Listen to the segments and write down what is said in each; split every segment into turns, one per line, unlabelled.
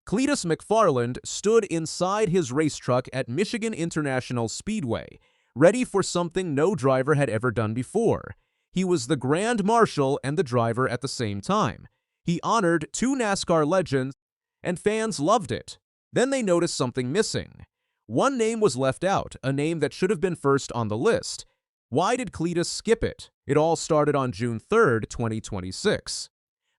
Cleetus McFarland stood inside his race truck at Michigan International Speedway, ready for something no driver had ever done before. He was the Grand Marshal and the driver at the same time. He honored two NASCAR legends, and fans loved it. Then they noticed something missing. One name was left out, a name that should have been first on the list. Why did Cleetus skip it? It all started on June 3, 2026.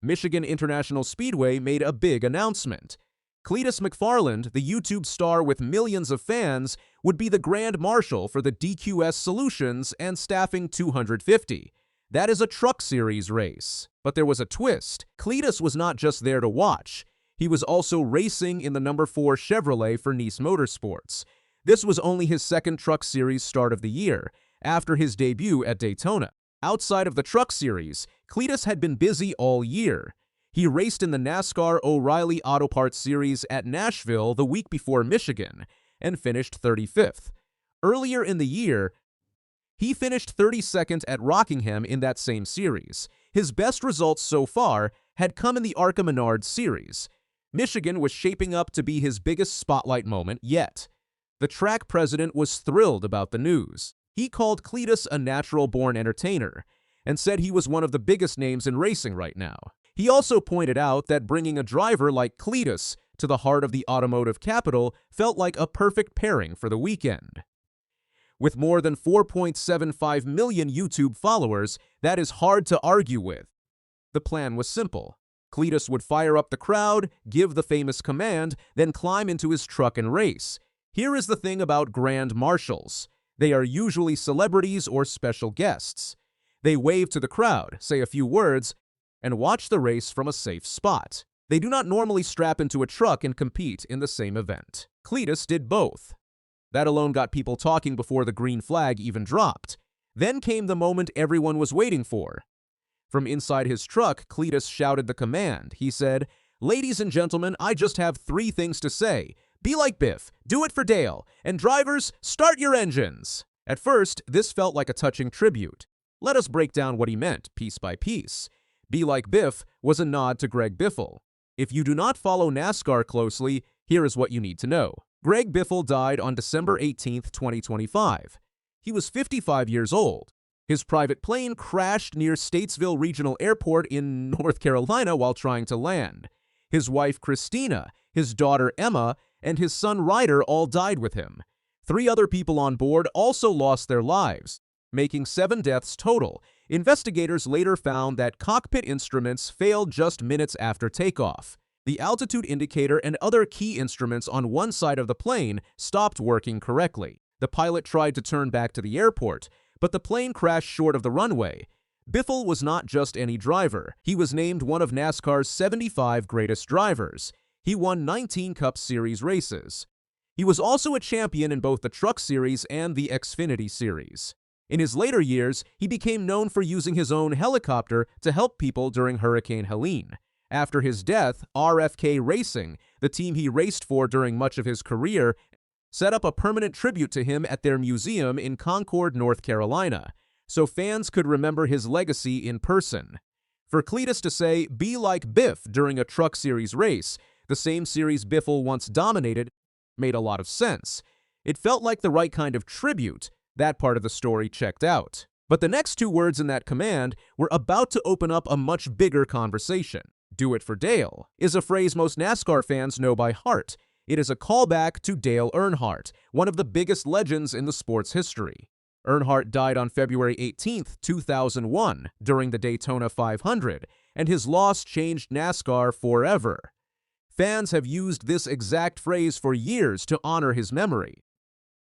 Michigan International Speedway made a big announcement. Cleetus McFarland, the YouTube star with millions of fans, would be the Grand Marshal for the DQS Solutions and staffing 250. That is a truck series race. But there was a twist. Cleetus was not just there to watch. He was also racing in the number 4 Chevrolet for Nice Motorsports. This was only his second truck series start of the year, after his debut at Daytona. Outside of the truck series, Cleetus had been busy all year. He raced in the NASCAR O'Reilly Auto Parts Series at Nashville the week before Michigan and finished 35th. Earlier in the year, he finished 32nd at Rockingham in that same series. His best results so far had come in the ARCA Menard Series. Michigan was shaping up to be his biggest spotlight moment yet. The track president was thrilled about the news. He called Cleetus a natural-born entertainer and said he was one of the biggest names in racing right now. He also pointed out that bringing a driver like Cleetus to the heart of the automotive capital felt like a perfect pairing for the weekend. With more than 4.75 million YouTube followers, that is hard to argue with. The plan was simple. Cleetus would fire up the crowd, give the famous command, then climb into his truck and race. Here is the thing about Grand Marshals. They are usually celebrities or special guests. They wave to the crowd, say a few words, and watch the race from a safe spot. They do not normally strap into a truck and compete in the same event. Cleetus did both. That alone got people talking before the green flag even dropped. Then came the moment everyone was waiting for. From inside his truck, Cleetus shouted the command. He said, "Ladies and gentlemen, I just have 3 things to say. Be like Biff, do it for Dale, and drivers, start your engines." At first, this felt like a touching tribute. Let us break down what he meant, piece by piece. Be like Biff was a nod to Greg Biffle. If you do not follow NASCAR closely, here is what you need to know. Greg Biffle died on December 18, 2025. He was 55 years old. His private plane crashed near Statesville Regional Airport in North Carolina while trying to land. His wife Christina, his daughter Emma, and his son Ryder all died with him. 3 other people on board also lost their lives, making 7 deaths total. Investigators later found that cockpit instruments failed just minutes after takeoff. The altitude indicator and other key instruments on one side of the plane stopped working correctly. The pilot tried to turn back to the airport, but the plane crashed short of the runway. Biffle was not just any driver. He was named one of NASCAR's 75 greatest drivers. He won 19 Cup Series races. He was also a champion in both the Truck Series and the Xfinity Series. In his later years, he became known for using his own helicopter to help people during Hurricane Helene. After his death, RFK Racing, the team he raced for during much of his career, set up a permanent tribute to him at their museum in Concord, North Carolina, so fans could remember his legacy in person. For Cleetus to say, "Be like Biff" during a Truck Series race, the same series Biffle once dominated, made a lot of sense. It felt like the right kind of tribute. That part of the story checked out. But the next 2 words in that command were about to open up a much bigger conversation. "Do it for Dale" is a phrase most NASCAR fans know by heart. It is a callback to Dale Earnhardt, one of the biggest legends in the sport's history. Earnhardt died on February 18, 2001, during the Daytona 500, and his loss changed NASCAR forever. Fans have used this exact phrase for years to honor his memory.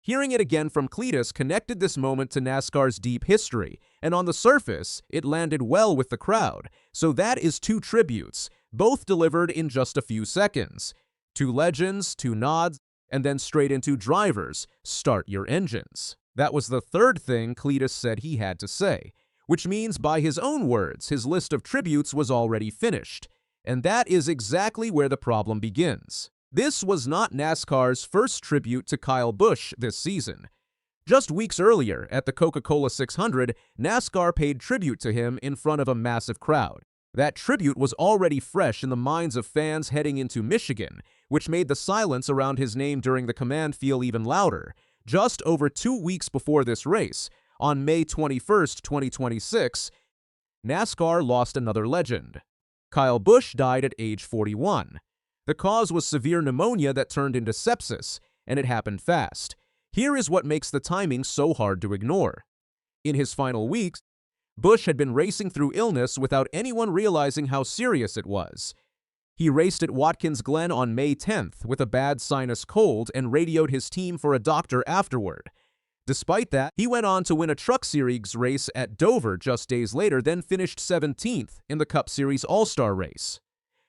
Hearing it again from Cleetus connected this moment to NASCAR's deep history, and on the surface, it landed well with the crowd. So that is 2 tributes, both delivered in just a few seconds. 2 legends, 2 nods, and then straight into drivers, start your engines. That was the 3rd thing Cleetus said he had to say, which means by his own words, his list of tributes was already finished. And that is exactly where the problem begins. This was not NASCAR's first tribute to Kyle Busch this season. Just weeks earlier, at the Coca-Cola 600, NASCAR paid tribute to him in front of a massive crowd. That tribute was already fresh in the minds of fans heading into Michigan, which made the silence around his name during the command feel even louder. Just over 2 weeks before this race, on May 21, 2026, NASCAR lost another legend. Kyle Busch died at age 41. The cause was severe pneumonia that turned into sepsis, and it happened fast. Here is what makes the timing so hard to ignore. In his final weeks, Busch had been racing through illness without anyone realizing how serious it was. He raced at Watkins Glen on May 10th with a bad sinus cold and radioed his team for a doctor afterward. Despite that, he went on to win a Truck Series race at Dover just days later, then finished 17th in the Cup Series All-Star race.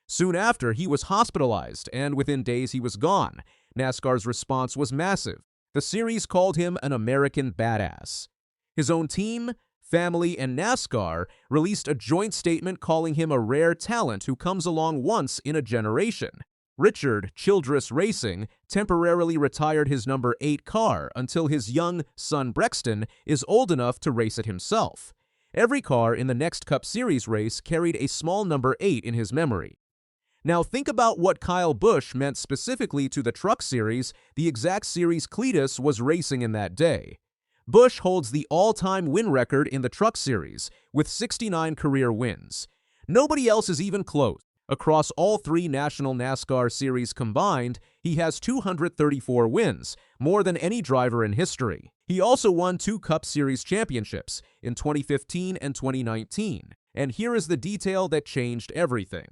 Soon after, he was hospitalized, and within days he was gone. NASCAR's response was massive. The series called him an American badass. His own team, family, and NASCAR released a joint statement calling him a rare talent who comes along once in a generation. Richard Childress Racing temporarily retired his number 8 car until his young son Brexton is old enough to race it himself. Every car in the next Cup Series race carried a small number 8 in his memory. Now think about what Kyle Busch meant specifically to the Truck Series, the exact series Cleetus was racing in that day. Busch holds the all-time win record in the Truck Series, with 69 career wins. Nobody else is even close. Across all 3 national NASCAR series combined, he has 234 wins, more than any driver in history. He also won 2 Cup Series championships, in 2015 and 2019. And here is the detail that changed everything.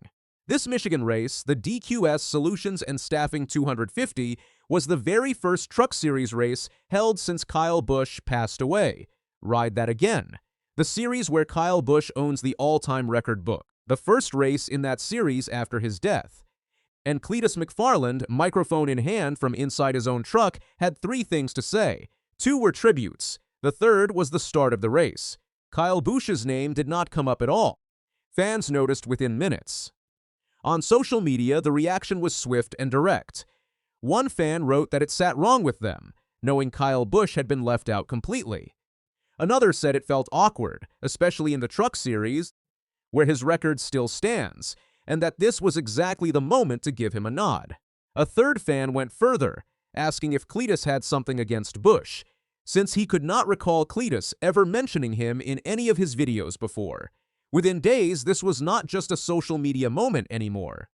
This Michigan race, the DQS Solutions and Staffing 250, was the very first Truck Series race held since Kyle Busch passed away. Ride that again. The series where Kyle Busch owns the all-time record book. The first race in that series after his death. And Cleetus McFarland, microphone in hand from inside his own truck, had 3 things to say. 2 were tributes. The third was the start of the race. Kyle Busch's name did not come up at all. Fans noticed within minutes. On social media, the reaction was swift and direct. One fan wrote that it sat wrong with them, knowing Kyle Busch had been left out completely. Another said it felt awkward, especially in the Truck Series, where his record still stands, and that this was exactly the moment to give him a nod. A third fan went further, asking if Cleetus had something against Busch, since he could not recall Cleetus ever mentioning him in any of his videos before. Within days, this was not just a social media moment anymore.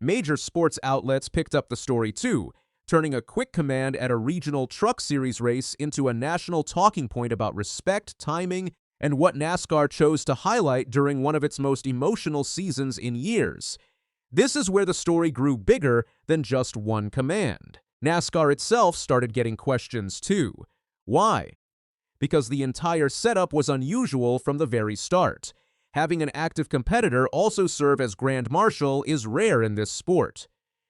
Major sports outlets picked up the story too, turning a quick command at a regional Truck Series race into a national talking point about respect, timing, and what NASCAR chose to highlight during one of its most emotional seasons in years. This is where the story grew bigger than just one command. NASCAR itself started getting questions too. Why? Because the entire setup was unusual from the very start. Having an active competitor also serve as Grand Marshal is rare in this sport.